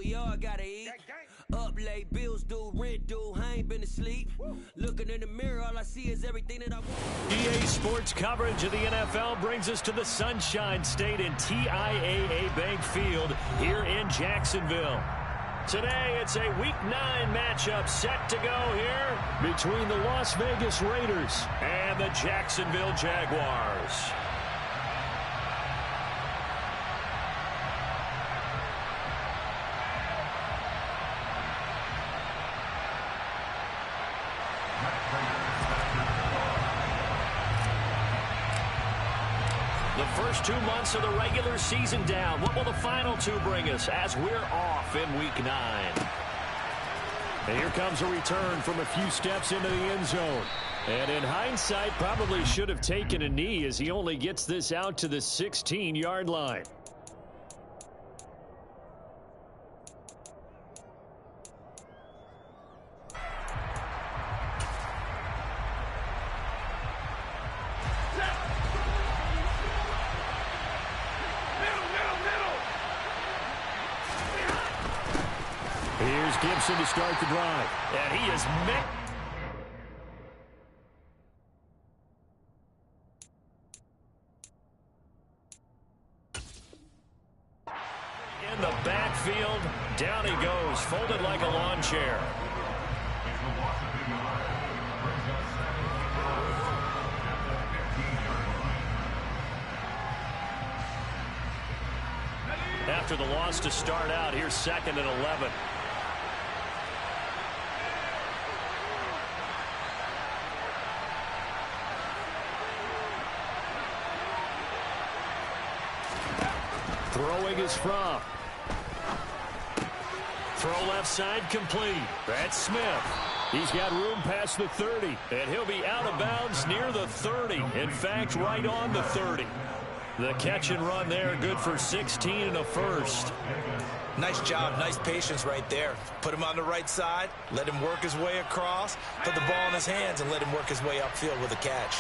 we all gotta eat. Up late, bills due, rent due, I ain't been asleep. Looking in the mirror, all I see is everything that I want. EA Sports coverage of the NFL brings us to the Sunshine State in TIAA Bank Field here in Jacksonville. Today, it's a Week 9 matchup set to go here between the Las Vegas Raiders and the Jacksonville Jaguars. The first 2 months of the regular season down. What will the final two bring us as we're off in Week 9? And here comes a return from a few steps into the end zone. And in hindsight, probably should have taken a knee as he only gets this out to the 16-yard line. Here's Gibson to start the drive. And he is met. In the backfield, down he goes, folded like a lawn chair. After the loss to start out, here's 2nd and 11. Throwing is from. Throw left side complete. That's Smith. He's got room past the 30, and he'll be out of bounds near the 30. In fact, right on the 30. The catch and run there, good for 16 and a first. Nice job, nice patience right there. Put him on the right side, let him work his way across, put the ball in his hands, and let him work his way upfield with a catch.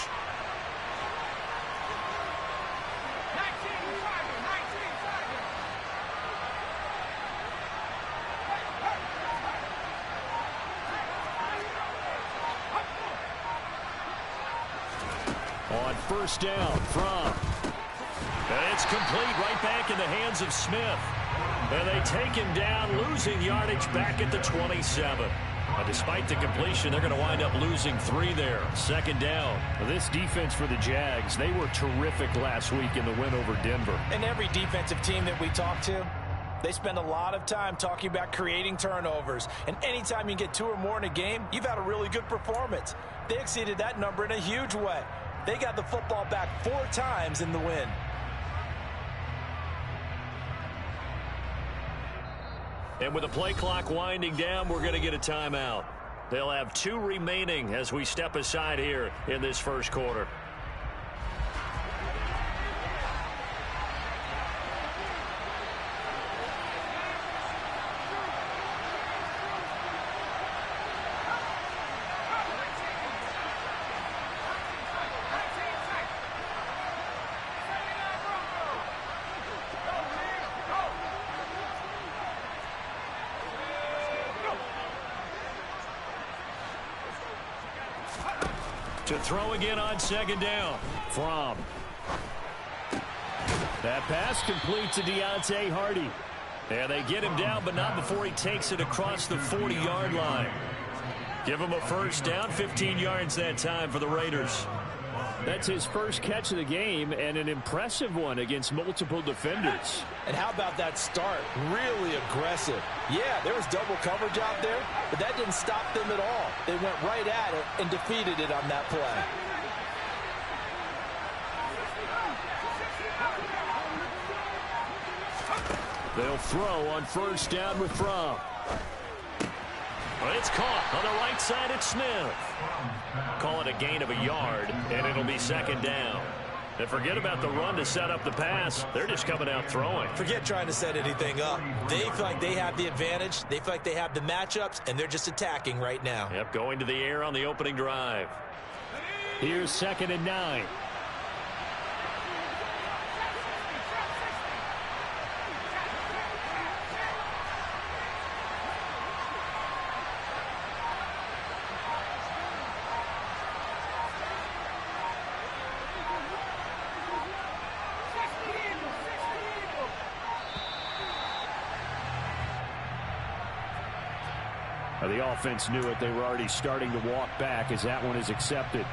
On first down from. And it's complete right back in the hands of Smith. And they take him down, losing yardage back at the 27. Despite the completion, they're going to wind up losing 3 there. 2nd down. This defense for the Jags, they were terrific last week in the win over Denver. And every defensive team that we talk to, they spend a lot of time talking about creating turnovers. And anytime you get 2 or more in a game, you've had a really good performance. They exceeded that number in a huge way. They got the football back 4 times in the win. And with the play clock winding down, we're going to get a timeout. They'll have 2 remaining as we step aside here in this first quarter. To throw again on 2nd down. From. That pass complete to Deontay Hardy. And they get him down, but not before he takes it across the 40-yard line. Give him a first down, 15 yards that time for the Raiders. That's his first catch of the game, and an impressive one against multiple defenders. And how about that start? Really aggressive. Yeah, there was double coverage out there, but that didn't stop them at all. They went right at it and defeated it on that play. They'll throw on first down with Fromm. It's caught on the right side. It's Smith. Call it a gain of a yard, and it'll be 2nd down. And forget about the run to set up the pass. They're just coming out throwing. Forget trying to set anything up. They feel like they have the advantage. They feel like they have the matchups, and they're just attacking right now. Yep, going to the air on the opening drive. Here's 2nd and 9. The offense knew it. They were already starting to walk back as that one is accepted.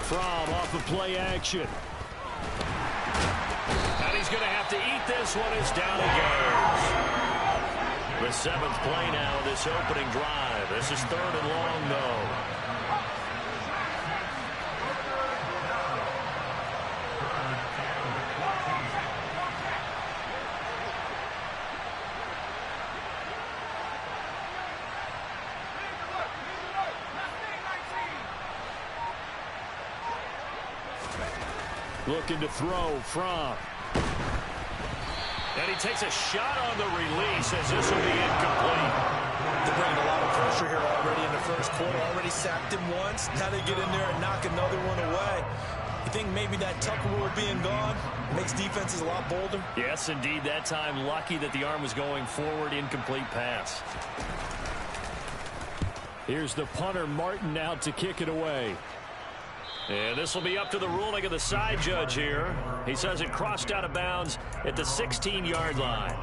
From off of play action. And he's going to have to eat this one as down he goes. The 7th play now, this opening drive. This is 3rd and long, though. Looking to throw from. And he takes a shot on the release as this will be incomplete. They're bringing a lot of pressure here already in the first quarter. Already sacked him once. Now they get in there and knock another one away. You think maybe that Tucker rule being gone makes defenses a lot bolder? Yes, indeed. That time lucky that the arm was going forward. Incomplete pass. Here's the punter, Martin, out to kick it away. And this will be up to the ruling of the side judge here. He says it crossed out of bounds at the 16-yard line.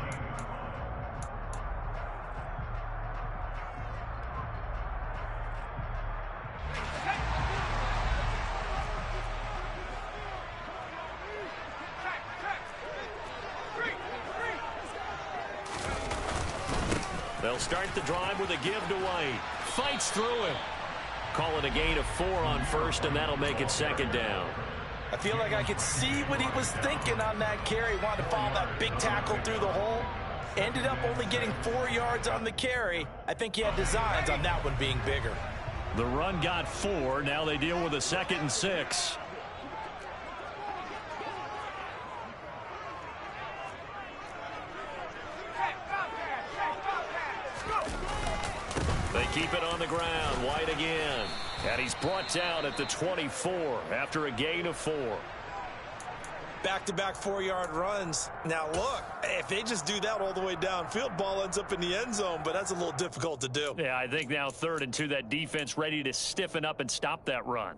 They'll start the drive with a give to White. Fights through it. Call it a gain of 4 on first, and that'll make it 2nd down. I feel like I could see what he was thinking on that carry. Wanted to follow that big tackle through the hole. Ended up only getting 4 yards on the carry. I think he had designs on that one being bigger. The run got 4. Now they deal with a 2nd and 6. They keep it on the ground. White again. And he's brought down at the 24 after a gain of 4. Back-to-back 4-yard runs. Now, look, if they just do that all the way downfield, ball ends up in the end zone, but that's a little difficult to do. Yeah, I think now 3rd and 2, that defense ready to stiffen up and stop that run.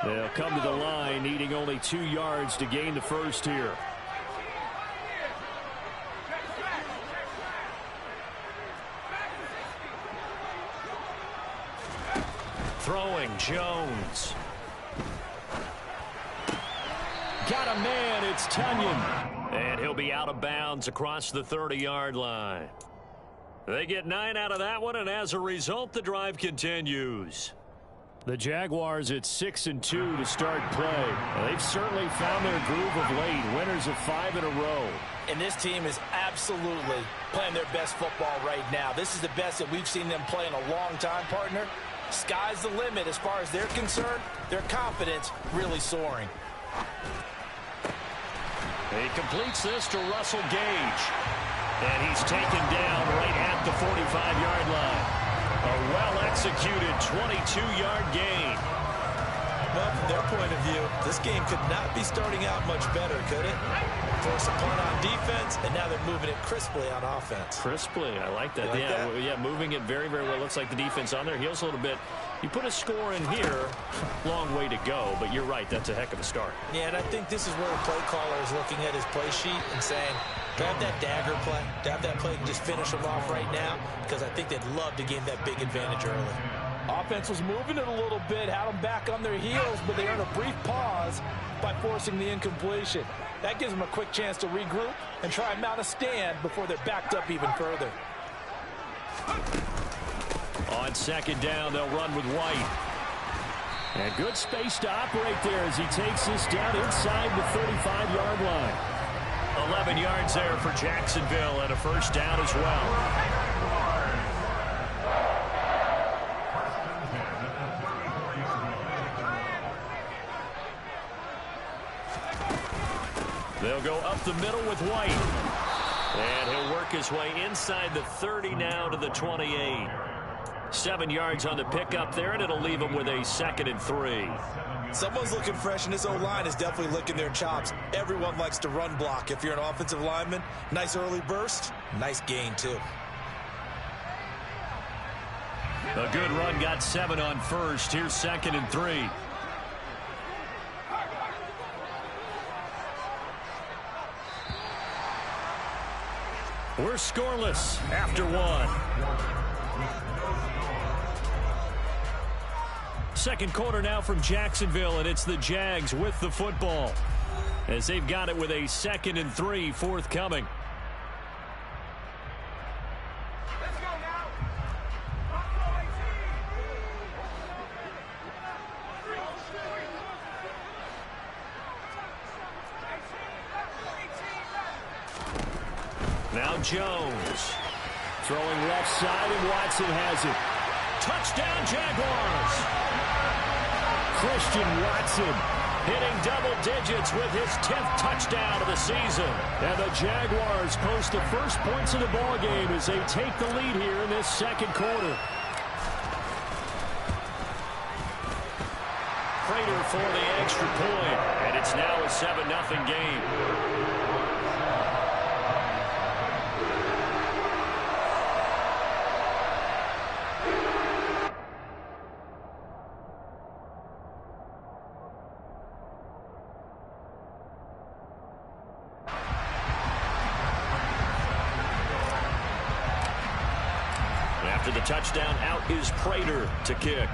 They'll come to the line, needing only 2 yards to gain the first here. Throwing, Jones. Got a man, it's Tunyon. And he'll be out of bounds across the 30-yard line. They get 9 out of that one, and as a result, the drive continues. The Jaguars at 6-2 to start play. They've certainly found their groove of late, winners of 5 in a row. And this team is absolutely playing their best football right now. This is the best that we've seen them play in a long time, partner. Sky's the limit as far as they're concerned. Their confidence really soaring. He completes this to Russell Gage. And he's taken down right at the 45-yard line. A well-executed 22-yard gain. Well, from their point of view, this game could not be starting out much better, could it? Force a punt on defense, and now they're moving it crisply on offense. Crisply, I like that. Yeah, moving it very, very well. Looks like the defense on their heels a little bit. You put a score in here, long way to go, but you're right, that's a heck of a start. Yeah, and I think this is where the play caller is looking at his play sheet and saying, to have that dagger play, to have that play and just finish them off right now, because I think they'd love to gain that big advantage early. Offense was moving it a little bit, had them back on their heels, but they earned a brief pause by forcing the incompletion. That gives them a quick chance to regroup and try and mount a stand before they're backed up even further. On 2nd down, they'll run with White. And good space to operate there as he takes this down inside the 35-yard line. 11 yards there for Jacksonville and a first down as well. They'll go up the middle with White. And he'll work his way inside the 30 now to the 28. 7 yards on the pickup there, and it'll leave him with a 2nd and 3. Someone's looking fresh, and this O-line is definitely licking their chops. Everyone likes to run block. If you're an offensive lineman, nice early burst, nice gain too. A good run, got 7 on first. Here's 2nd and 3. We're scoreless after 1. Second quarter now from Jacksonville, and it's the Jags with the football as they've got it with a 2nd and 3 forthcoming. Let's go now. Now Jones throwing left side, and Watson has it. Touchdown Jaguars. Christian Watson hitting double digits with his 10th touchdown of the season. And the Jaguars post the first points of the ball game as they take the lead here in this second quarter. Prater for the extra point, and it's now a 7-0 game. After the touchdown, out is Prater to kick.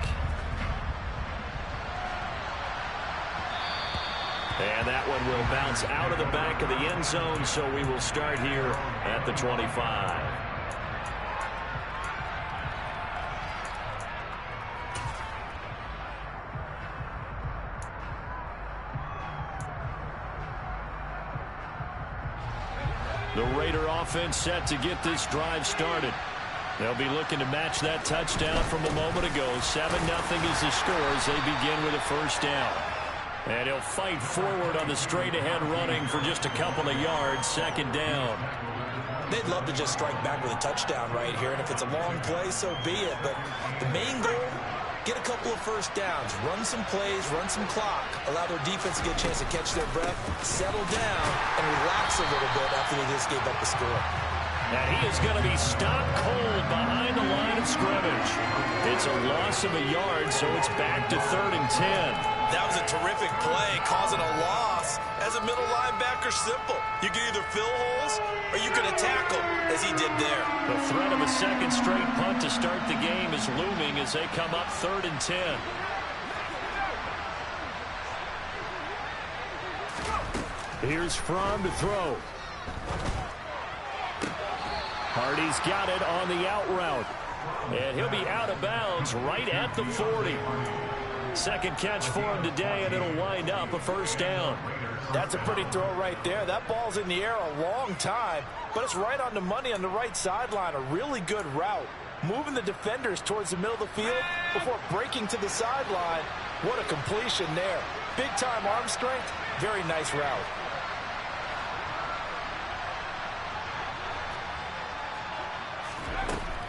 And that one will bounce out of the back of the end zone, so we will start here at the 25. The Raider offense set to get this drive started. They'll be looking to match that touchdown from a moment ago. 7-0 is the score as they begin with a first down. And he'll fight forward on the straight-ahead running for just a couple of yards. 2nd down. They'd love to just strike back with a touchdown right here, and if it's a long play, so be it. But the main goal, get a couple of first downs, run some plays, run some clock, allow their defense to get a chance to catch their breath, settle down, and relax a little bit after they just gave up the score. And he is going to be stopped cold behind the line of scrimmage. It's a loss of a yard, so it's back to 3rd and 10. That was a terrific play, causing a loss. As a middle linebacker, simple. You can either fill holes or you can attack them, as he did there. The threat of a second straight punt to start the game is looming as they come up 3rd and 10. Here's Fromm to throw. Hardy's got it on the out route. And he'll be out of bounds right at the 40. Second catch for him today, and it'll wind up a first down. That's a pretty throw right there. That ball's in the air a long time, but it's right on the money on the right sideline. A really good route. Moving the defenders towards the middle of the field before breaking to the sideline. What a completion there. Big-time arm strength. Very nice route.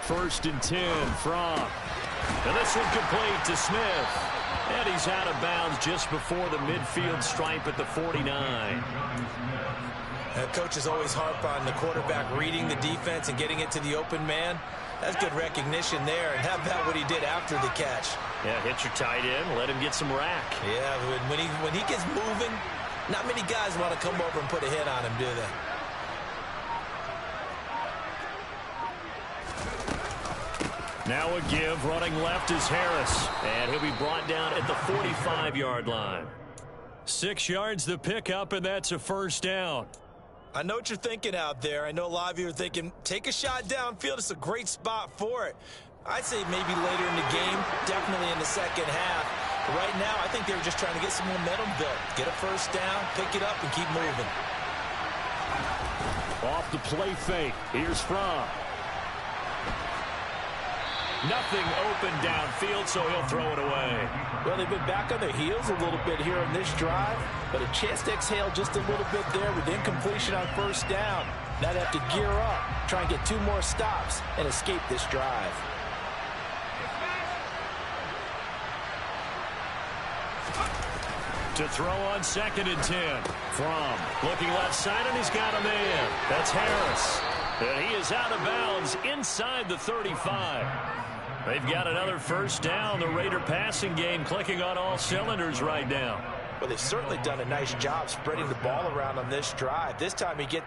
First and 10 from. And this one complete to Smith. And he's out of bounds just before the midfield stripe at the 49. Coaches always harp on the quarterback reading the defense and getting it to the open man. That's good recognition there. And how about what he did after the catch? Yeah, hit your tight end, let him get some rack. Yeah, when he gets moving, not many guys want to come over and put a hit on him, do they? Now a give, running left is Harris. And he'll be brought down at the 45-yard line. 6 yards the pickup, and that's a first down. I know what you're thinking out there. I know a lot of you are thinking, take a shot downfield. It's a great spot for it. I'd say maybe later in the game, definitely in the second half. But right now, I think they were just trying to get some momentum built. Get a first down, pick it up, and keep moving. Off the play fake. Here's Fromm. Nothing open downfield, so he'll throw it away. Well, they've been back on their heels a little bit here in this drive. but a chance to exhale just a little bit there with incompletion on first down. Now they have to gear up, try and get 2 more stops, and escape this drive. To throw on 2nd and 10. From looking left side, and he's got a man. That's Harris. And he is out of bounds inside the 35. They've got another first down. The Raider passing game clicking on all cylinders right now. Well, they've certainly done a nice job spreading the ball around on this drive. This time he gets...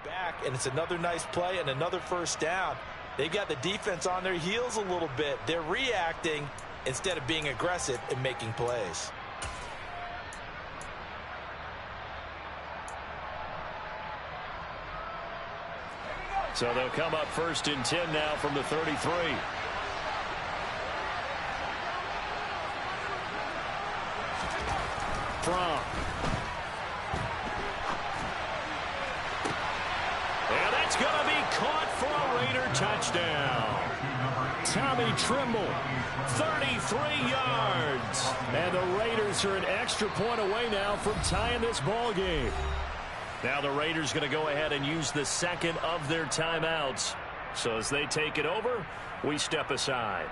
back, and it's another nice play and another first down. They've got the defense on their heels a little bit. They're reacting instead of being aggressive and making plays. So they'll come up 1st and 10 now from the 33. From. And that's going to be caught for a Raider touchdown. Tommy Trimble, 33 yards. And the Raiders are an extra point away now from tying this ball game. Now the Raiders going to go ahead and use the 2nd of their timeouts. So as they take it over, we step aside.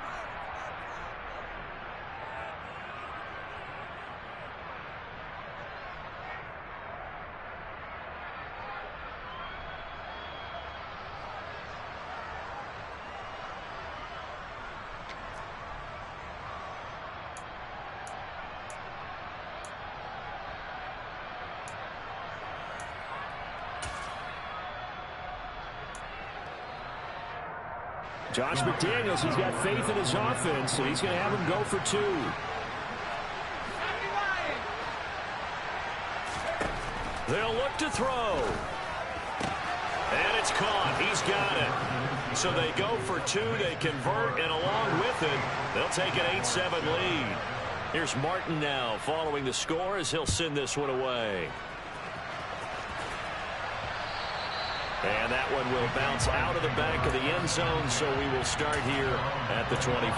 Josh McDaniels, he's got faith in his offense, so he's going to have him go for 2. They'll look to throw. And it's caught. He's got it. So they go for 2. They convert, and along with it, they'll take an 8-7 lead. Here's Martin now following the score as he'll send this one away. And that one will bounce out of the back of the end zone, so we will start here at the 25.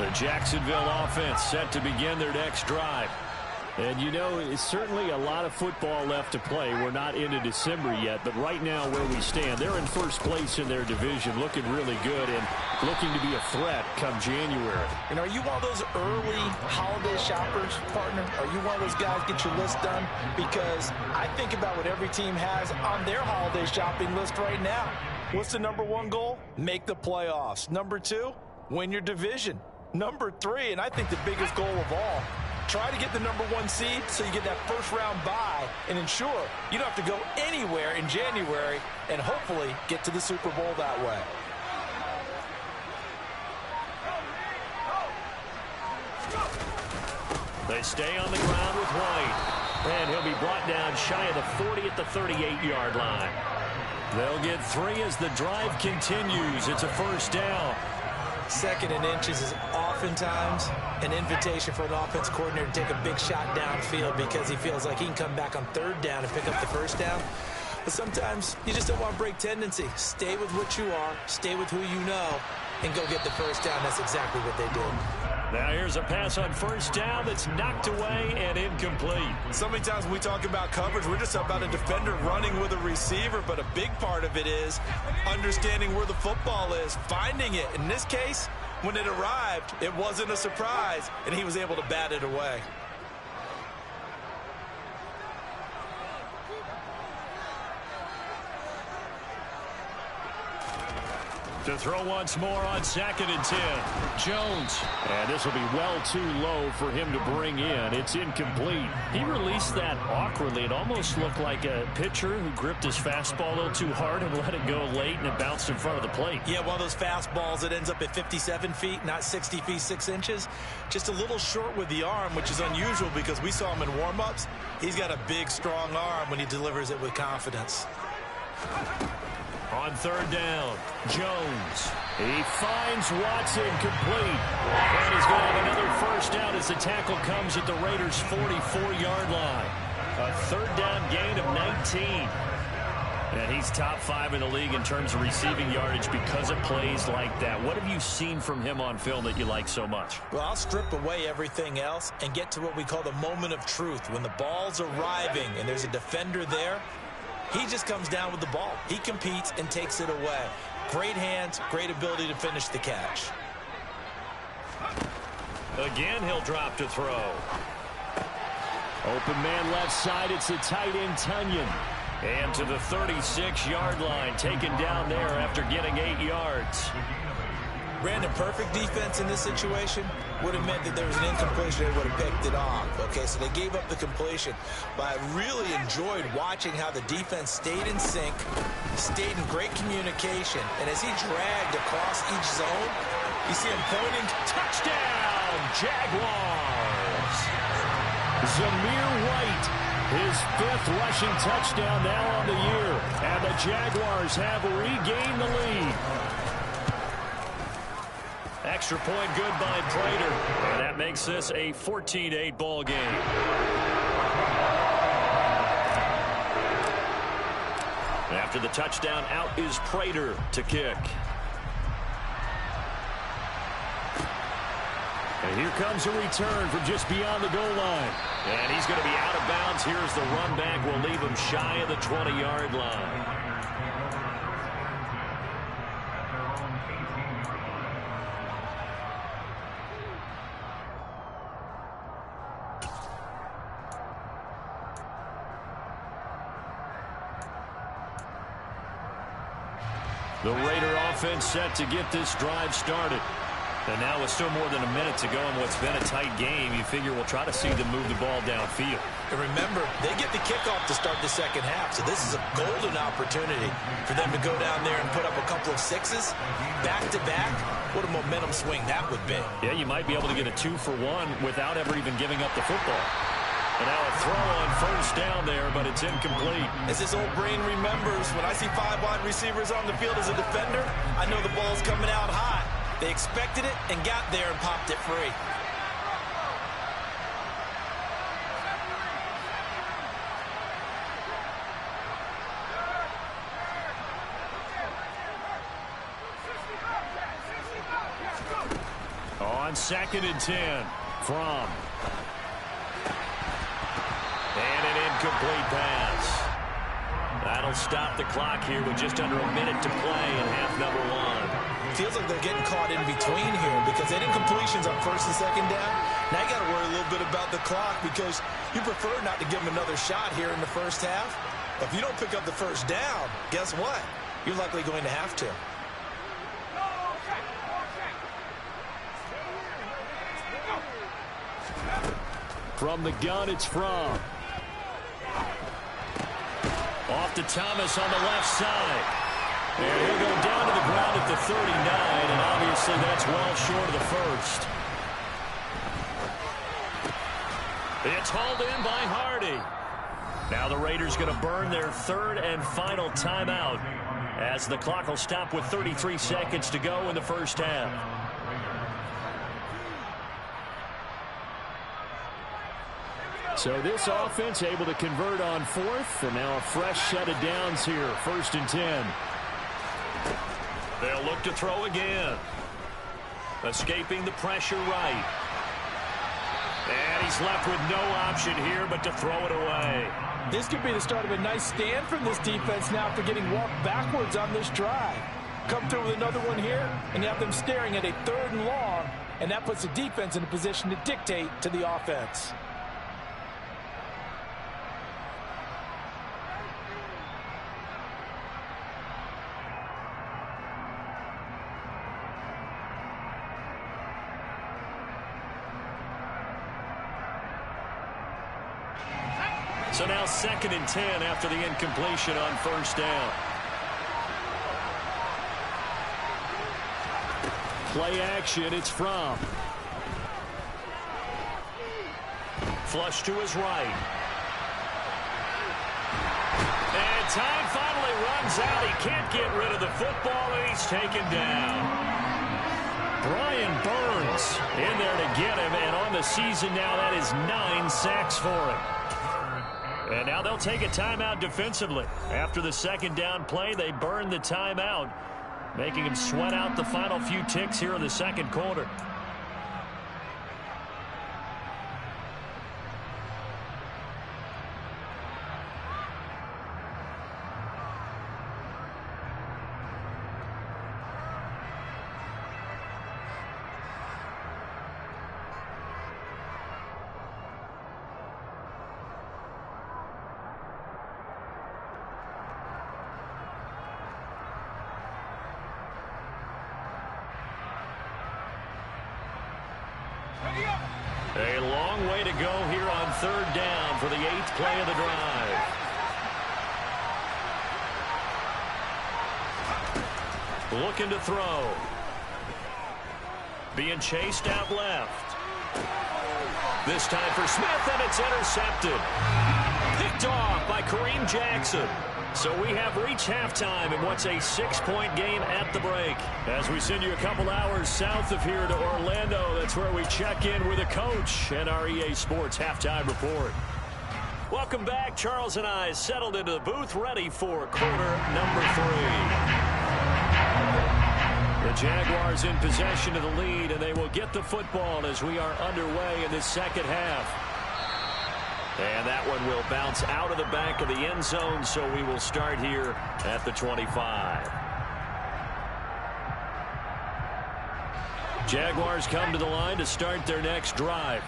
The Jacksonville offense set to begin their next drive. And, you know, it's certainly a lot of football left to play. We're not into December yet, but right now where we stand, they're in first place in their division, looking really good and looking to be a threat come January. And are you one of those early holiday shoppers, partner? Are you one of those guys get your list done? Because I think about what every team has on their holiday shopping list right now. What's the #1 goal? Make the playoffs. #2, win your division. #3, and I think the biggest goal of all, try to get the #1 seed so you get that first-round bye and ensure you don't have to go anywhere in January and hopefully get to the Super Bowl that way. They stay on the ground with White. And he'll be brought down shy of the 40 at the 38-yard line. They'll get 3 as the drive continues. It's a first down. 2nd and inches is oftentimes an invitation for an offense coordinator to take a big shot downfield because he feels like he can come back on 3rd down and pick up the first down. But sometimes you just don't want to break tendency. Stay with what you are, stay with who you know, and go get the first down. That's exactly what they did. Now here's a pass on first down that's knocked away and incomplete. So many times when we talk about coverage, we're just about a defender running with a receiver, but a big part of it is understanding where the football is, finding it. In this case, when it arrived, it wasn't a surprise, and he was able to bat it away. To throw once more on 2nd and 10. Jones. And this will be well too low for him to bring in. It's incomplete. He released that awkwardly. It almost looked like a pitcher who gripped his fastball a little too hard and let it go late, and it bounced in front of the plate. Yeah, one of those fastballs that ends up at 57 feet, not 60 feet, 6 inches. Just a little short with the arm, which is unusual because we saw him in warm-ups. He's got a big, strong arm when he delivers it with confidence. On 3rd down, Jones. He finds Watson complete. And he's going to have another first down as the tackle comes at the Raiders' 44-yard line. A 3rd down gain of 19. And he's top 5 in the league in terms of receiving yardage because of plays like that. What have you seen from him on film that you like so much? Well, I'll strip away everything else and get to what we call the moment of truth. When the ball's arriving and there's a defender there, he just comes down with the ball. He competes and takes it away. Great hands, great ability to finish the catch. Again, he'll drop to throw. Open man left side. It's the tight end, Tunyon. And to the 36-yard line, taken down there after getting 8 yards. Brandon, perfect defense in this situation would have meant that there was an incompletion. They would have picked it off. Okay, so they gave up the completion. But I really enjoyed watching how the defense stayed in sync, stayed in great communication. And as he dragged across each zone, you see him pointing. Touchdown, Jaguars! Zamir White, his 5th rushing touchdown now on the year. And the Jaguars have regained the lead. Extra point good by Prater. And that makes this a 14-8 ball game. After the touchdown, out is Prater to kick. And here comes a return from just beyond the goal line. And he's going to be out of bounds. Here's the run back. We'll leave him shy of the 20-yard line. The Raider offense set to get this drive started. And now with still more than a minute to go in what's been a tight game, you figure we'll try to see them move the ball downfield. And remember, they get the kickoff to start the second half, so this is a golden opportunity for them to go down there and put up a couple of sixes back-to-back. What a momentum swing that would be. Yeah, you might be able to get a 2-for-1 without ever even giving up the football. And now a throw on first down there, but it's incomplete. As this old brain remembers, when I see 5 wide receivers on the field as a defender, I know the ball's coming out high. They expected it and got there and popped it free. On 2nd and 10 from. And an incomplete pass. That'll stop the clock here with just under a minute to play in half number 1. Feels like they're getting caught in between here because they had incompletions on 1st and 2nd down. Now you got to worry a little bit about the clock because you prefer not to give them another shot here in the first half. But if you don't pick up the first down, guess what? You're likely going to have to. From the gun, it's from. Off to Thomas on the left side. And he'll go down to the ground at the 39, and obviously that's well short of the first. It's hauled in by Hardy. Now the Raiders going to burn their 3rd and final timeout as the clock will stop with 33 seconds to go in the first half. So this offense able to convert on 4th, and now a fresh set of downs here, 1st and 10. They'll look to throw again. Escaping the pressure right. And he's left with no option here but to throw it away. This could be the start of a nice stand from this defense now after getting walked backwards on this drive. Come through with another one here, and you have them staring at a 3rd and long, and that puts the defense in a position to dictate to the offense. So now 2nd and 10 after the incompletion on first down. Play action, it's Fromm. Flush to his right. And time finally runs out. He can't get rid of the football, and he's taken down. Brian Burns in there to get him, and on the season now, that is 9 sacks for him. And now they'll take a timeout defensively. After the second down play, they burn the timeout, making him sweat out the final few ticks here in the second quarter. A long way to go here on third down for the 8th play of the drive. Looking to throw. Being chased out left. This time for Smith, and it's intercepted. Picked off by Kareem Jackson. So we have reached halftime in what's a 6-point game at the break. As we send you a couple hours south of here to Orlando, that's where we check in with a coach and our EA Sports Halftime Report. Welcome back. Charles and I settled into the booth, ready for quarter number 3. The Jaguars in possession of the lead, and they will get the football as we are underway in this second half. And that one will bounce out of the back of the end zone, so we will start here at the 25. Jaguars come to the line to start their next drive.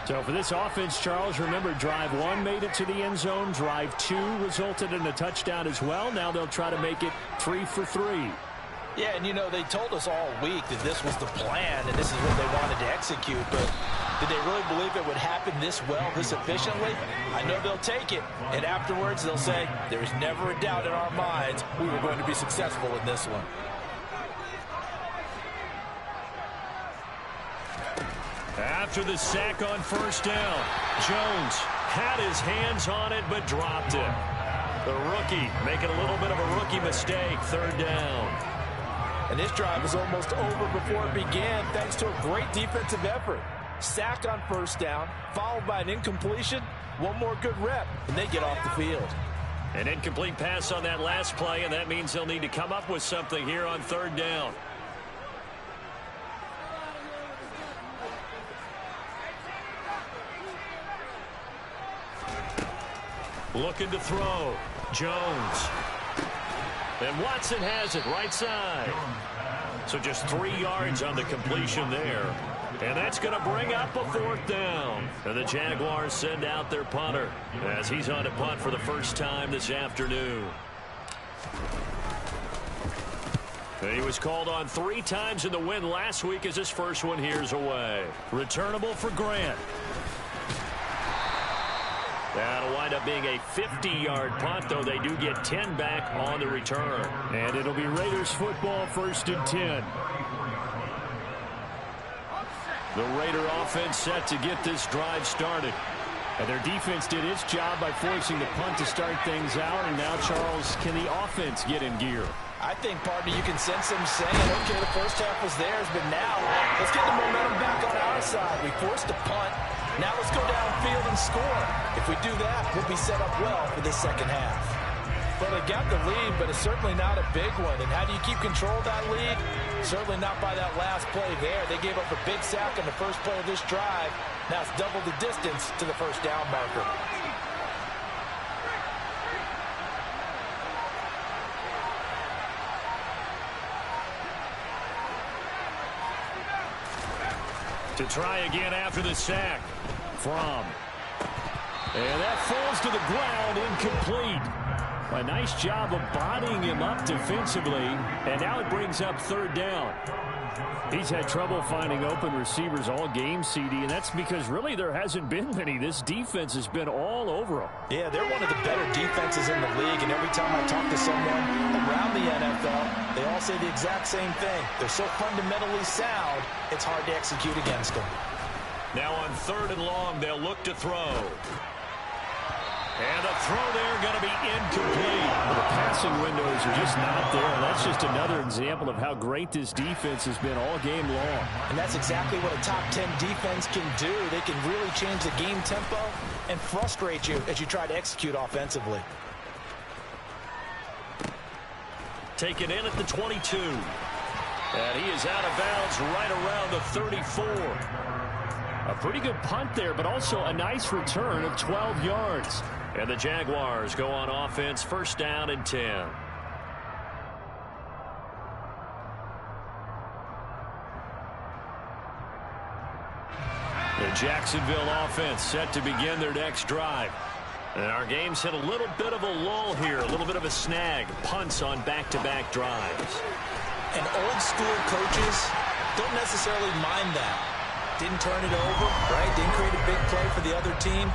So for this offense, Charles, remember drive 1 made it to the end zone. Drive 2 resulted in a touchdown as well. Now they'll try to make it 3 for 3. Yeah, and you know, they told us all week that this was the plan and this is what they wanted to execute, but did they really believe it would happen this well, this efficiently? I know they'll take it, and afterwards they'll say, there's never a doubt in our minds we were going to be successful in this one. After the sack on first down, Jones had his hands on it but dropped it. The rookie making a little bit of a rookie mistake, third down. And this drive was almost over before it began thanks to a great defensive effort. Sacked on first down, followed by an incompletion, one more good rep, and they get off the field. An incomplete pass on that last play, and that means they'll need to come up with something here on third down. Looking to throw. Jones. And Watson has it right side. So just 3 yards on the completion there. And that's going to bring up a fourth down. And the Jaguars send out their punter as he's on a punt for the first time this afternoon. He was called on 3 times in the win last week as his first one here's away. Returnable for Grant. That'll wind up being a 50-yard punt, though they do get 10 back on the return. And it'll be Raiders football, 1st and 10. The Raider offense set to get this drive started. And their defense did its job by forcing the punt to start things out. And now, Charles, can the offense get in gear? I think, partner, you can sense them saying, okay, the first half was theirs, but now let's get the momentum back on our side. We forced a punt. Now let's go downfield and score. If we do that, we'll be set up well for this second half. Well, they got the lead, but it's certainly not a big one. And how do you keep control of that lead? Certainly not by that last play there. They gave up a big sack on the first play of this drive. Now it's double the distance to the first down marker. To try again after the sack. Fromm. And that falls to the ground, incomplete. A nice job of bodying him up defensively, and now it brings up third down. He's had trouble finding open receivers all game, CD, and that's because really there hasn't been many. This defense has been all over him. Yeah, they're one of the better defenses in the league, and every time I talk to someone around the NFL, they all say the exact same thing. They're so fundamentally sound, it's hard to execute against them. Now on 3rd and long, they'll look to throw. And the throw there going to be incomplete. Well, the passing windows are just not there. That's just another example of how great this defense has been all game long. And that's exactly what a top 10 defense can do. They can really change the game tempo and frustrate you as you try to execute offensively. Taken in at the 22. And he is out of bounds right around the 34. A pretty good punt there, but also a nice return of 12 yards. And the Jaguars go on offense, 1st down and 10. The Jacksonville offense set to begin their next drive. And our game's hit a little bit of a lull here, a little bit of a snag. Punts on back-to-back drives. And old school coaches don't necessarily mind that. Didn't turn it over, right? Didn't create a big play for the other team.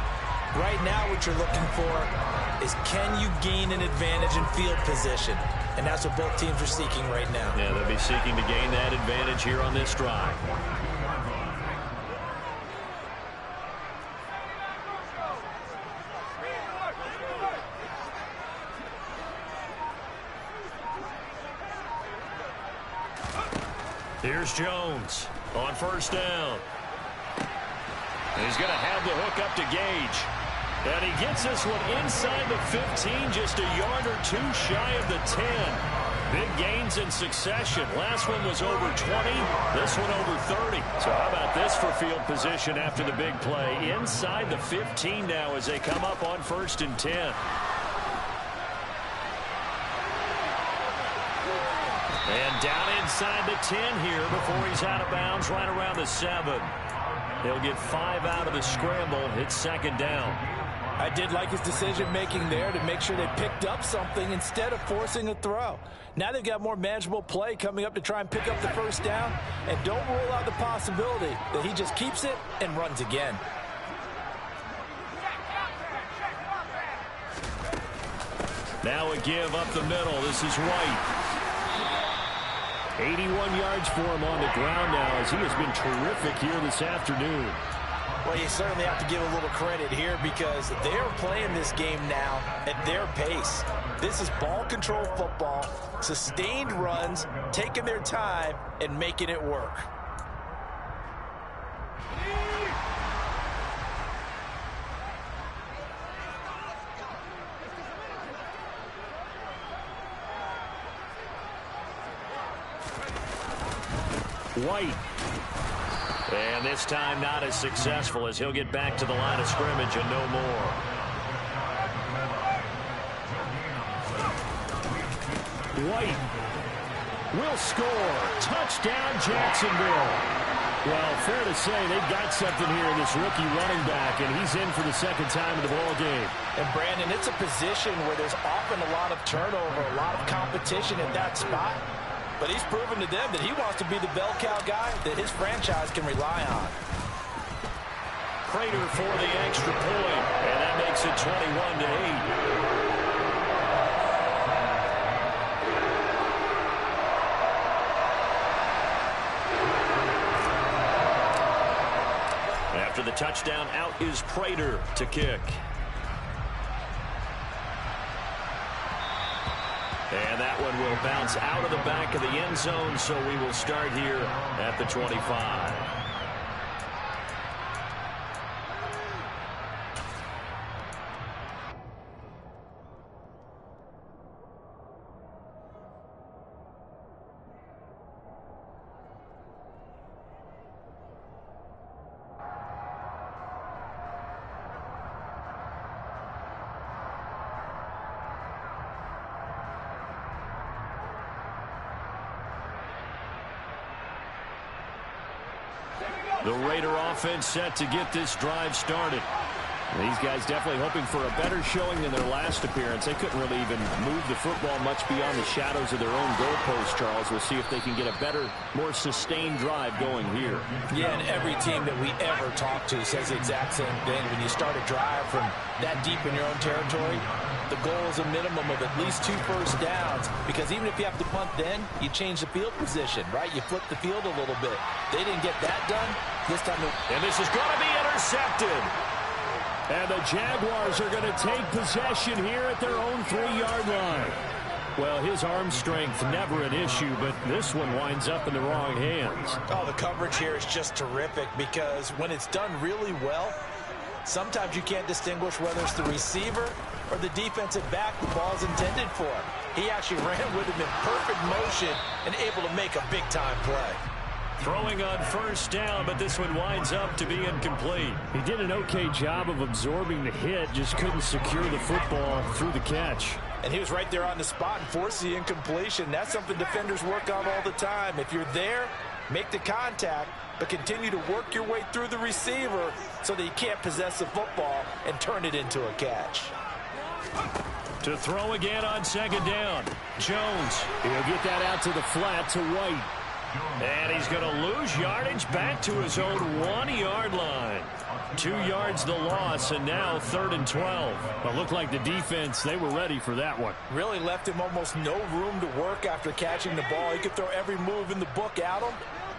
Right now what you're looking for is, can you gain an advantage in field position? And that's what both teams are seeking right now. Yeah, they'll be seeking to gain that advantage here on this drive. Here's Jones on 1st down. He's going to have the hook up to Gage. And he gets this one inside the 15, just a yard or two shy of the 10. Big gains in succession. Last one was over 20. This one over 30. So how about this for field position after the big play? Inside the 15 now as they come up on 1st and 10. And down inside the 10 here before he's out of bounds right around the 7. He'll get 5 out of the scramble. It's 2nd down. I did like his decision-making there to make sure they picked up something instead of forcing a throw. Now they've got more manageable play coming up to try and pick up the 1st down. And don't rule out the possibility that he just keeps it and runs again. Now a give up the middle. This is White. 81 yards for him on the ground now as he has been terrific here this afternoon. Well, you certainly have to give a little credit here because they're playing this game now at their pace. This is ball control football, sustained runs, taking their time and making it work. White. And this time not as successful as he'll get back to the line of scrimmage and no more. White will score. Touchdown, Jacksonville. Well, fair to say they've got something here in this rookie running back, and he's in for the 2nd time in the ball game. And, Brandon, it's a position where there's often a lot of turnover, a lot of competition at that spot. But he's proven to them that he wants to be the bell cow guy that his franchise can rely on. Prater for the extra point, and that makes it 21-8. After the touchdown, out is Prater to kick. And that one will bounce out of the back of the end zone, so we will start here at the 25. The Raider offense set to get this drive started. These guys definitely hoping for a better showing than their last appearance. They couldn't really even move the football much beyond the shadows of their own goalpost, Charles. We'll see if they can get a better, more sustained drive going here. Yeah, and every team that we ever talk to says the exact same thing. When you start a drive from that deep in your own territory, the goal is a minimum of at least 2 first downs, because even if you have to punt then, you change the field position, right? You flip the field a little bit. They didn't get that done. This time, and this is going to be intercepted. And the Jaguars are going to take possession here at their own 3-yard line. Well, his arm strength, never an issue, but this one winds up in the wrong hands. Oh, the coverage here is just terrific, because when it's done really well, sometimes you can't distinguish whether it's the receiver or the defensive back the ball's intended for. He actually ran with him in perfect motion and able to make a big-time play. Throwing on first down, but this one winds up to be incomplete. He did an okay job of absorbing the hit, just couldn't secure the football through the catch. And he was right there on the spot and forced the incompletion. That's something defenders work on all the time. If you're there, make the contact, but continue to work your way through the receiver so that you can't possess the football and turn it into a catch. To throw again on second down. Jones. He'll get that out to the flat to White. And he's going to lose yardage back to his own 1-yard line. 2 yards the loss, and now 3rd and 12. Well, looked like the defense, they were ready for that one. Really left him almost no room to work after catching the ball. He could throw every move in the book at him.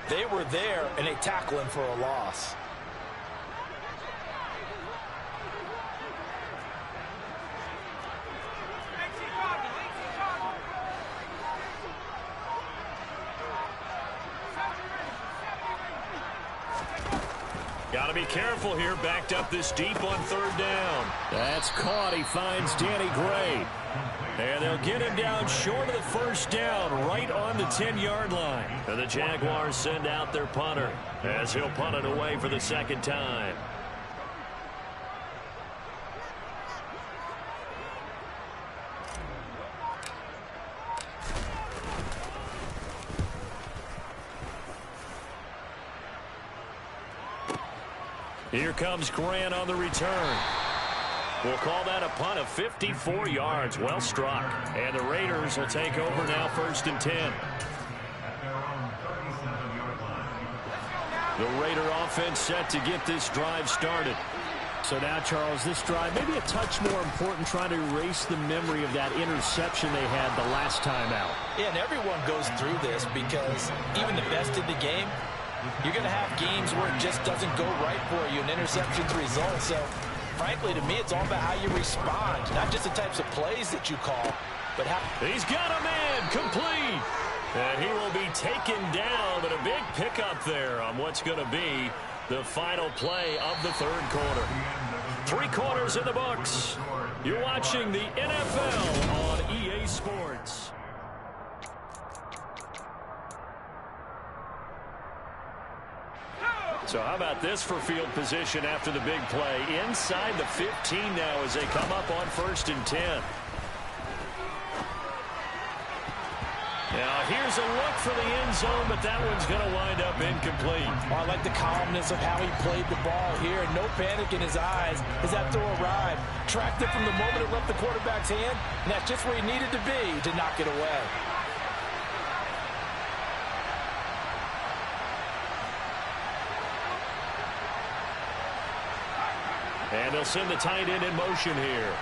They were there, and they tackle him for a loss. Got to be careful here, backed up this deep on 3rd down. That's caught. He finds Danny Gray. And they'll get him down short of the first down, right on the 10-yard line. And the Jaguars send out their punter as he'll punt it away for the 2nd time. Here comes Grant on the return. We'll call that a punt of 54 yards. Well struck. And the Raiders will take over now, 1st and 10. The Raider offense set to get this drive started. So now, Charles, this drive maybe a touch more important, trying to erase the memory of that interception they had the last time out. Yeah, and everyone goes through this, because even the best in the game, you're going to have games where it just doesn't go right for you, and interceptions result. So, frankly, to me, it's all about how you respond, not just the types of plays that you call, but how... He's got a man complete. And he will be taken down, but a big pickup there on what's going to be the final play of the 3rd quarter. 3 quarters in the books. You're watching the NFL on EA Sports. So how about this for field position after the big play? Inside the 15 now as they come up on 1st and 10. Now here's a look for the end zone, but that one's going to wind up incomplete. Oh, I like the calmness of how he played the ball here. No panic in his eyes as that throw arrived. Tracked it from the moment it left the quarterback's hand, and that's just where he needed to be to knock it away. And they'll send the tight end in motion here.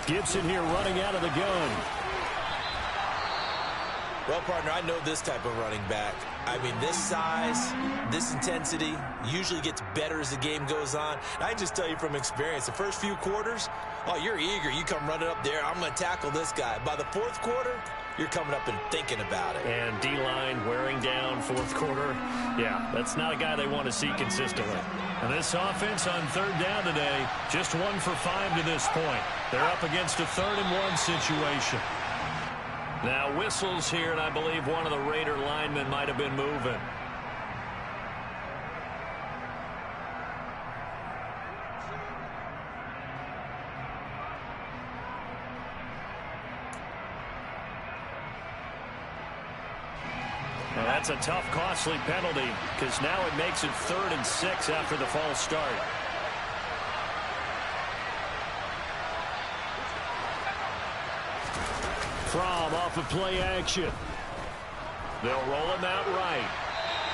Gibson here running out of the gun. Well, partner, I know this type of running back. I mean, this size, this intensity usually gets better as the game goes on. And I just tell you from experience, the first few quarters, oh, you're eager. You come running up there, I'm going to tackle this guy. By the 4th quarter, you're coming up and thinking about it. And D-line wearing down 4th quarter. Yeah, that's not a guy they want to see consistently. And this offense on 3rd down today, just 1 for 5 to this point. They're up against a 3rd and 1 situation. Now whistles here, and I believe one of the Raider linemen might have been moving. That's a tough, costly penalty because now it makes it 3rd and 6 after the false start. From off of play action. They'll roll him out right.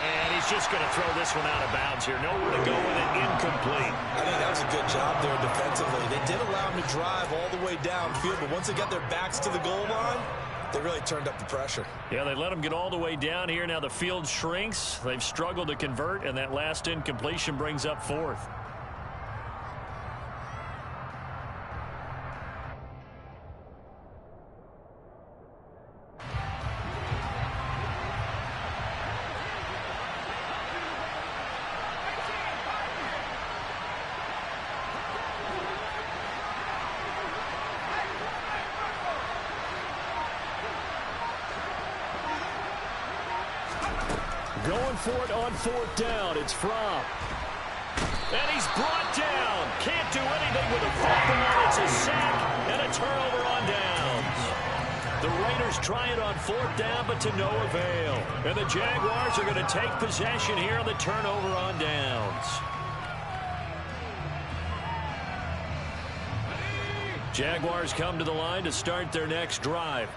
And he's just going to throw this one out of bounds here. Nowhere to go with it. Incomplete. I think that was a good job there defensively. They did allow him to drive all the way downfield, but once they got their backs to the goal line, they really turned up the pressure. Yeah, they let him get all the way down here. Now the field shrinks. They've struggled to convert, and that last incompletion brings up 4th. Going for it on 4th down. It's Fromm. And he's brought down. Can't do anything with a football. It's a sack and a turnover on downs. The Raiders try it on 4th down, but to no avail. And the Jaguars are going to take possession here on the turnover on downs. Jaguars come to the line to start their next drive.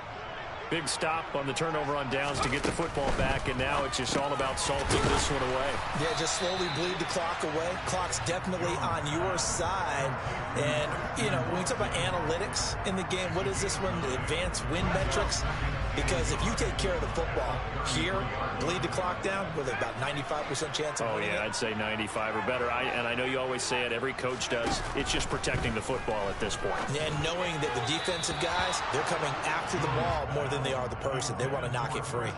Big stop on the turnover on downs to get the football back, and now it's just all about salting this one away. Yeah, just slowly bleed the clock away. Clock's definitely on your side. And, you know, when we talk about analytics in the game, what is this one? The advanced win metrics? Because if you take care of the football here, bleed the clock down, with about 95% chance of winning it. I'd say 95 or better. And I know you always say it, every coach does. It's just protecting the football at this point. And knowing that the defensive guys, they're coming after the ball more than they are the person. They want to knock it free.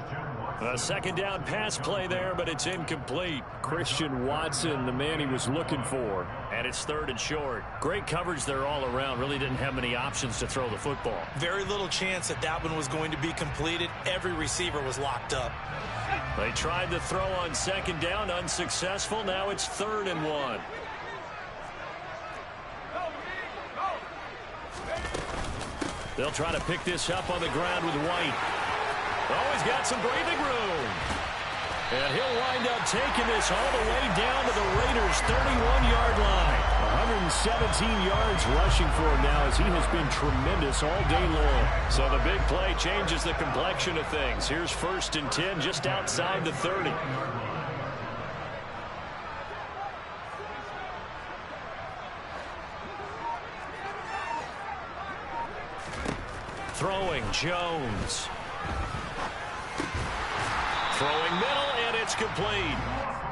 A 2nd down pass play there, but it's incomplete. Christian Watson, the man he was looking for. And it's 3rd and short. Great coverage there all around. Really didn't have many options to throw the football. Very little chance that that one was going to be completed. Every receiver was locked up. They tried to throw on 2nd down, unsuccessful. Now it's 3rd and 1. They'll try to pick this up on the ground with White. Oh, he's got some breathing room. And he'll wind up taking this all the way down to the Raiders' 31-yard line. 117 yards rushing for him now, as he has been tremendous all day long. So the big play changes the complexion of things. Here's 1st and 10 just outside the 30. Throwing Jones. Throwing middle, and it's complete.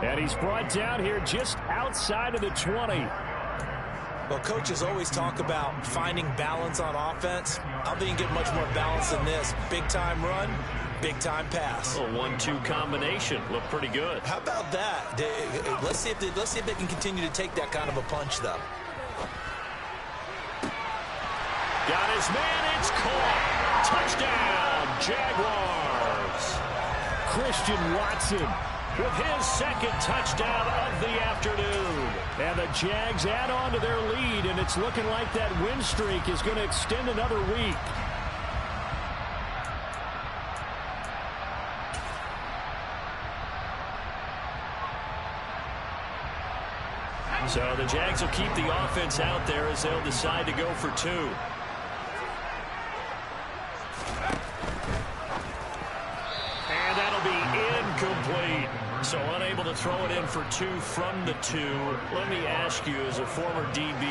And he's brought down here just outside of the 20. Well, coaches always talk about finding balance on offense. I don't think you get much more balance than this. Big-time run, big-time pass. A 1-2 combination. Looked pretty good. How about that? Let's see if they can continue to take that kind of a punch, though. Got his man. It's caught. Touchdown, Jaguars. Christian Watson with his 2nd touchdown of the afternoon. And the Jags add on to their lead, and it's looking like that win streak is going to extend another week. So the Jags will keep the offense out there as they'll decide to go for 2. And that'll be incomplete. So unable to throw it in for 2 from the 2. Let me ask you, as a former DB,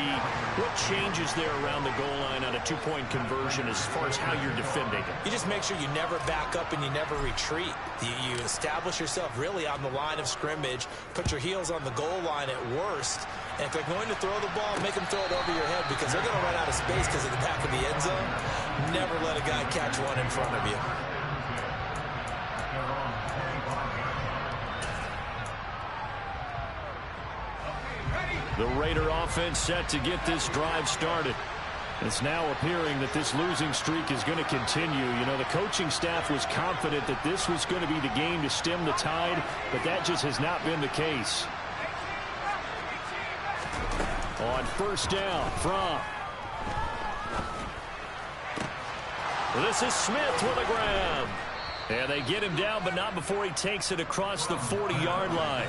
what changes there around the goal line on a 2-point conversion as far as how you're defending it? You just make sure you never back up and you never retreat. You establish yourself really on the line of scrimmage, put your heels on the goal line at worst, and if they're going to throw the ball, make them throw it over your head, because they're going to run out of space because of the back of the end zone. Never let a guy catch one in front of you. The Raider offense set to get this drive started. It's now appearing that this losing streak is going to continue. You know, the coaching staff was confident that this was going to be the game to stem the tide, but that just has not been the case. On 1st down, Fromm. This is Smith with a grab. And they get him down, but not before he takes it across the 40-yard line.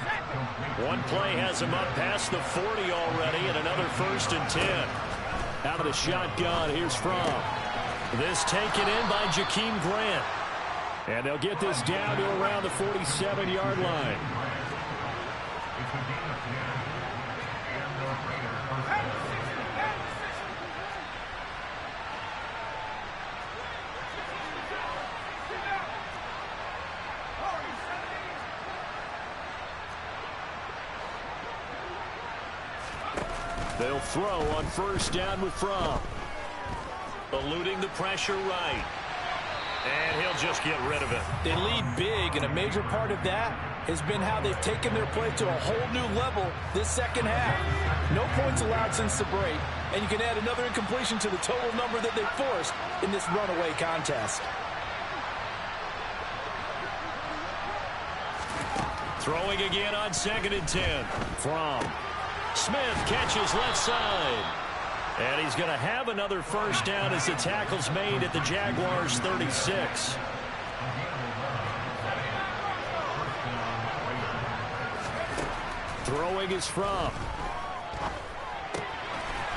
One play has him up past the 40 already, and another 1st and 10. Out of the shotgun, here's Fromm. This taken in by Jakeem Grant. And they'll get this down to around the 47-yard line. They'll throw on 1st down with Fromm. Eluding the pressure right. And he'll just get rid of it. They lead big, and a major part of that has been how they've taken their play to a whole new level this second half. No points allowed since the break, and you can add another incompletion to the total number that they forced in this runaway contest. Throwing again on 2nd and 10. Fromm. Smith catches left side. And he's going to have another 1st down as the tackle's made at the Jaguars' 36. Throwing is Fromm.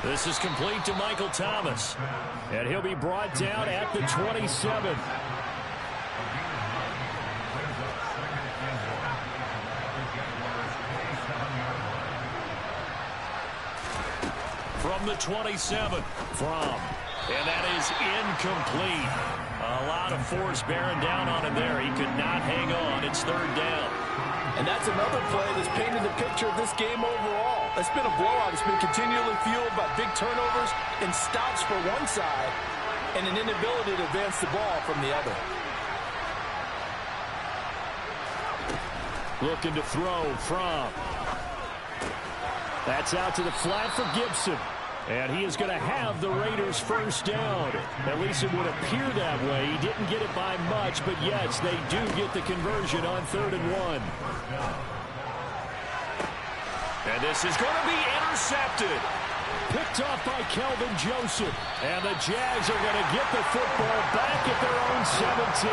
This is complete to Michael Thomas. And he'll be brought down at the 27. From the 27, Fromm. And that is incomplete. A lot of force bearing down on him there. He could not hang on. It's 3rd down. And that's another play that's painted the picture of this game overall. It's been a blowout. It's been continually fueled by big turnovers and stops for one side and an inability to advance the ball from the other. Looking to throw from. That's out to the flat for Gibson. And he is going to have the Raiders' 1st down. At least it would appear that way. He didn't get it by much, but yes, they do get the conversion on 3rd and 1. And this is going to be intercepted. Picked off by Kelvin Joseph. And the Jags are going to get the football back at their own 17.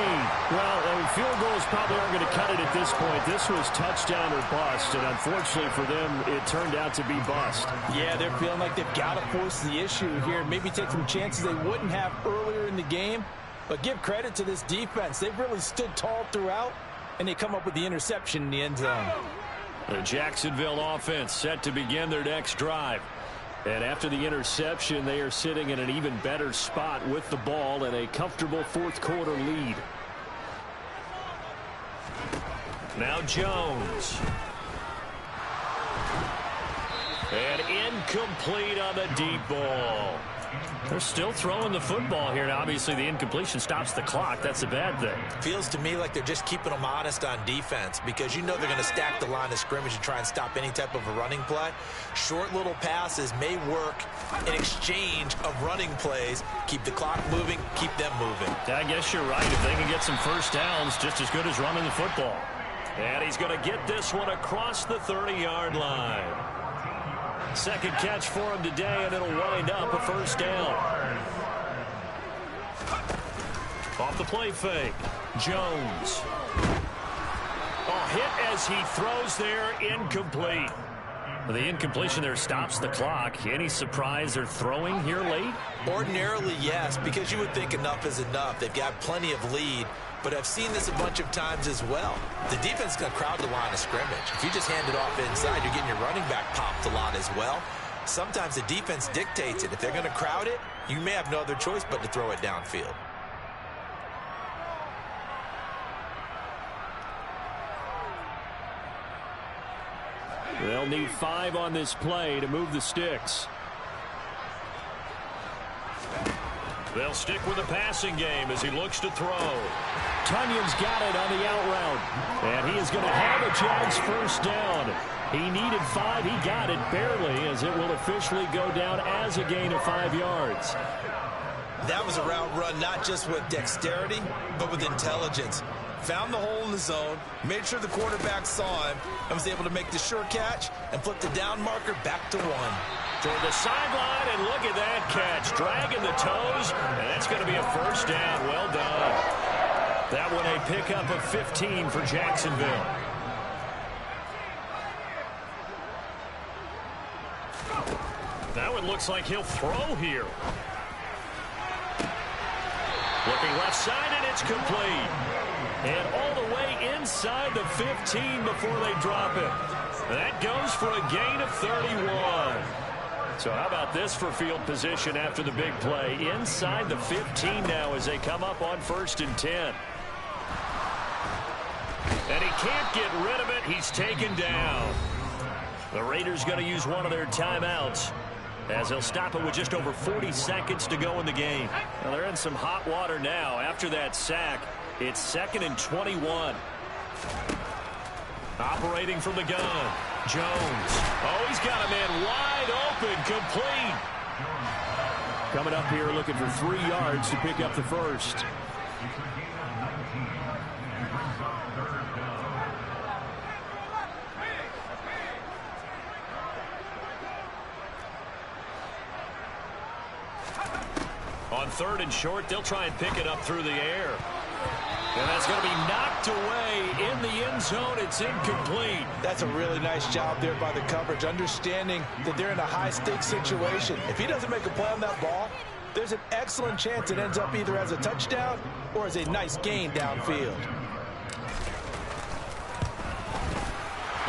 Well, field goals probably aren't going to cut it at this point. This was touchdown or bust, and unfortunately for them, it turned out to be bust. Yeah, they're feeling like they've got to force the issue here. Maybe take some chances they wouldn't have earlier in the game. But give credit to this defense. They've really stood tall throughout, and they come up with the interception in the end zone. The Jacksonville offense set to begin their next drive. And after the interception, they are sitting in an even better spot with the ball and a comfortable 4th quarter lead. Now Jones. And incomplete on the deep ball. They're still throwing the football here, and obviously the incompletion stops the clock. That's a bad thing. Feels to me like they're just keeping them honest on defense because you know they're going to stack the line of scrimmage and try and stop any type of a running play. Short little passes may work in exchange of running plays. Keep the clock moving, keep them moving. I guess you're right. If they can get some 1st downs, just as good as running the football. And he's going to get this one across the 30-yard line. 2nd catch for him today, and it'll wind up a 1st down. Off the play fake, Jones. Hit as he throws there, incomplete. The incompletion there stops the clock. Any surprise they're throwing here late? Ordinarily, yes, because you would think enough is enough. They've got plenty of lead, but I've seen this a bunch of times as well. The defense is going to crowd the line of scrimmage. If you just hand it off inside, you're getting your running back popped a lot as well. Sometimes the defense dictates it. If they're going to crowd it, you may have no other choice but to throw it downfield. They'll need 5 on this play to move the sticks. They'll stick with the passing game as he looks to throw. Tunyon's got it on the out route. And he is going to have a Jags 1st down. He needed 5. He got it barely, as it will officially go down as a gain of 5 yards. That was a route run not just with dexterity, but with intelligence. Found the hole in the zone, made sure the quarterback saw him, and was able to make the sure catch and flip the down marker back to 1. Toward the sideline, and look at that catch. Dragging the toes, and that's going to be a 1st down. Well done. That one a pickup of 15 for Jacksonville. Now it looks like he'll throw here. Looking left side, and it's complete. And all the way inside the 15 before they drop it. That goes for a gain of 31. So how about this for field position after the big play? Inside the 15 now as they come up on 1st and 10. And he can't get rid of it. He's taken down. The Raiders going to use one of their timeouts as they'll stop it with just over 40 seconds to go in the game. Well, they're in some hot water now. After that sack, it's 2nd and 21. Operating from the gun, Jones. Oh, he's got a man wide open, complete. Coming up here looking for 3 yards to pick up the first. On 3rd and short, they'll try and pick it up through the air. And that's going to be knocked away in the end zone. It's incomplete. That's a really nice job there by the coverage, understanding that they're in a high-stakes situation. If he doesn't make a play on that ball, there's an excellent chance it ends up either as a touchdown or as a nice gain downfield.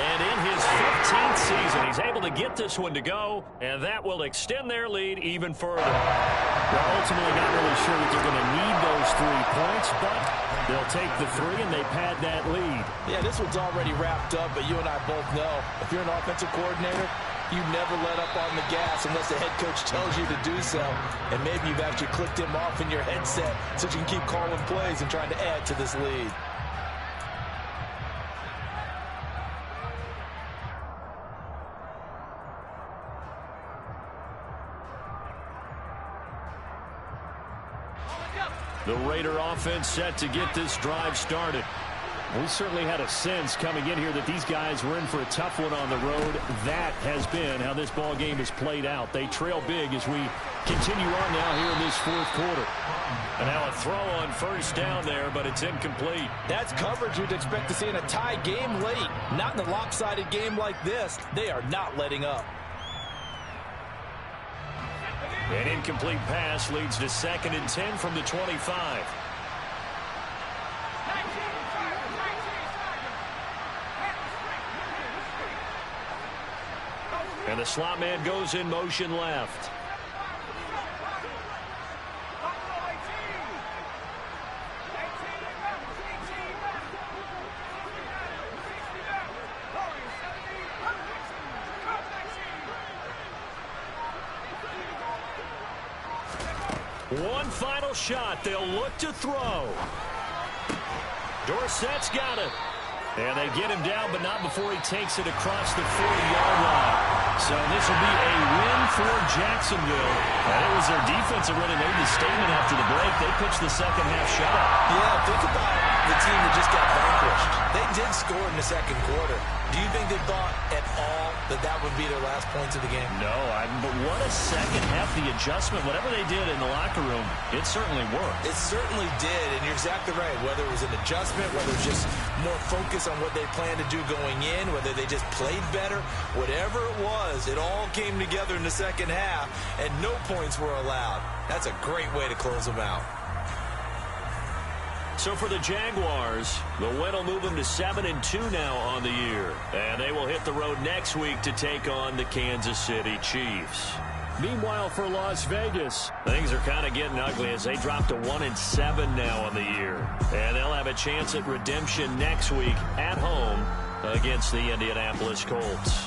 And in his 15th season, he's able to get this one to go, and that will extend their lead even further. They're ultimately not really sure that they're going to need those 3 points, but they'll take the 3 and they pad that lead. Yeah, this one's already wrapped up, but you and I both know if you're an offensive coordinator, you never let up on the gas unless the head coach tells you to do so. And maybe you've actually clicked him off in your headset so you can keep calling plays and trying to add to this lead. The Raider offense set to get this drive started. We certainly had a sense coming in here that these guys were in for a tough one on the road. That has been how this ball game has played out. They trail big as we continue on now here in this 4th quarter. And now a throw on 1st down there, but it's incomplete. That's coverage you'd expect to see in a tie game late. Not in a lopsided game like this. They are not letting up. An incomplete pass leads to 2nd and 10 from the 25. And the slot man goes in motion left. One final shot. They'll look to throw. Dorsett's got it. And they get him down, but not before he takes it across the 40-yard line. So this will be a win for Jacksonville. And it was their defense that really made the statement after the break. They pitched the second half shutout. Yeah, think about the team that just got vanquished. They did score in the 2nd quarter. Do you think they thought at all that that would be their last points of the game? No, but what a second half. The adjustment, whatever they did in the locker room, it certainly worked. It certainly did, and you're exactly right. Whether it was an adjustment, whether it was just more focus on what they planned to do going in, whether they just played better, whatever it was, it all came together in the second half, and no points were allowed. That's a great way to close them out. So for the Jaguars, the win will move them to 7-2 now on the year. And they will hit the road next week to take on the Kansas City Chiefs. Meanwhile, for Las Vegas, things are kind of getting ugly as they drop to 1-7 now on the year. And they'll have a chance at redemption next week at home against the Indianapolis Colts.